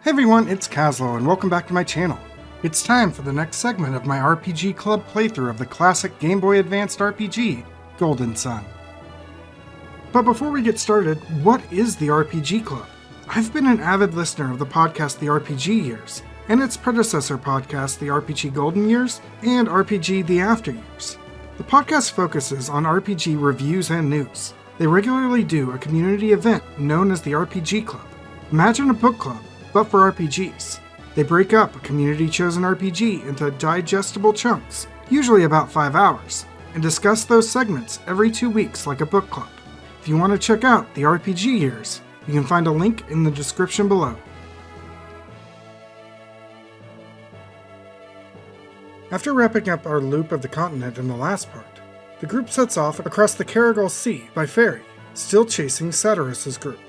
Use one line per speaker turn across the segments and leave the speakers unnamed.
Hey everyone, it's Caslo, and welcome back to my channel. It's time for the next segment of my RPG Club playthrough of the classic Game Boy Advanced RPG, Golden Sun. But before we get started, what is the RPG Club? I've been an avid listener of the podcast The RPG Years, and its predecessor podcast The RPG Golden Years, and RPG The After Years. The podcast focuses on RPG reviews and news. They regularly do a community event known as the RPG Club. Imagine a book club, but for RPGs. They break up a community-chosen RPG into digestible chunks, usually about 5 hours, and discuss those segments every 2 weeks like a book club. If you want to check out the RPG Years, you can find a link in the description below. After wrapping up our loop of the continent in the last part, the group sets off across the Caragol Sea by ferry, still chasing Satyrus's group.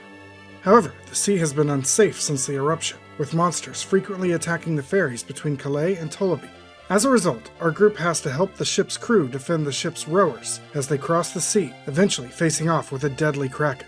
However, the sea has been unsafe since the eruption, with monsters frequently attacking the ferries between Calais and Toleby. As a result, our group has to help the ship's crew defend the ship's rowers as they cross the sea, eventually facing off with a deadly kraken.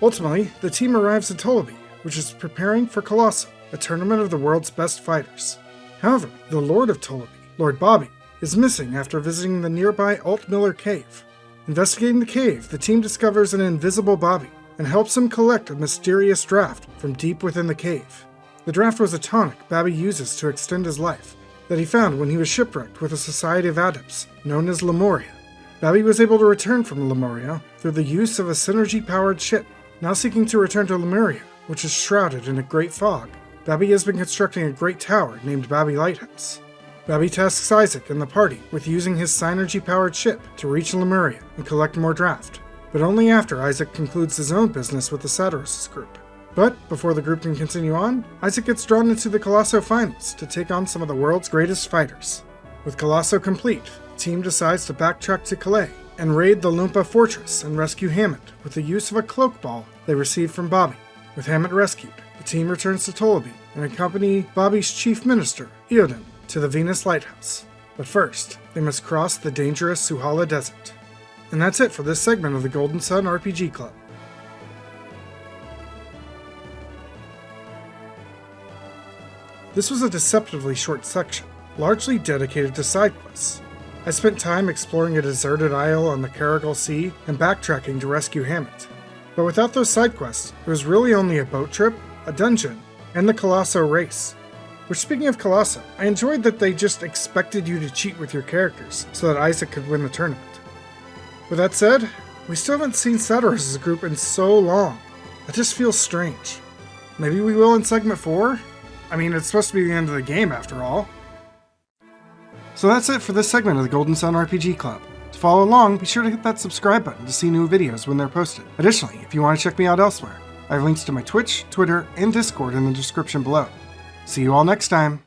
Ultimately, the team arrives at Toleby, which is preparing for Colosso, a tournament of the world's best fighters. However, the Lord of Toleby, Lord Bobby, is missing after visiting the nearby Altmiller Cave. Investigating the cave, the team discovers an invisible Bobby, and helps him collect a mysterious draft from deep within the cave. The draft was a tonic Babby uses to extend his life, that he found when he was shipwrecked with a society of adepts, known as Lemuria. Babby was able to return from Lemuria through the use of a synergy-powered ship. Now seeking to return to Lemuria, which is shrouded in a great fog, Babby has been constructing a great tower named Babby Lighthouse. Babby tasks Isaac and the party with using his synergy-powered ship to reach Lemuria and collect more draft, but only after Isaac concludes his own business with the Satyrus group. But before the group can continue on, Isaac gets drawn into the Colosso finals to take on some of the world's greatest fighters. With Colosso complete, the team decides to backtrack to Calais and raid the Lumpa fortress and rescue Hammond with the use of a cloak ball they received from Bobby. With Hammond rescued, the team returns to Toleby and accompany Bobby's chief minister, Eodin, to the Venus Lighthouse. But first, they must cross the dangerous Suhala Desert. And that's it for this segment of the Golden Sun RPG Club. This was a deceptively short section, largely dedicated to side quests. I spent time exploring a deserted isle on the Caragol Sea and backtracking to rescue Hammond. But without those side quests, it was really only a boat trip, a dungeon, and the Colosso race. Which, speaking of Colosso, I enjoyed that they just expected you to cheat with your characters so that Isaac could win the tournament. With that said, we still haven't seen Satyrus' group in so long. That just feels strange. Maybe we will in segment 4? I mean, it's supposed to be the end of the game after all. So that's it for this segment of the Golden Sun RPG Club. To follow along, be sure to hit that subscribe button to see new videos when they're posted. Additionally, if you want to check me out elsewhere, I have links to my Twitch, Twitter, and Discord in the description below. See you all next time.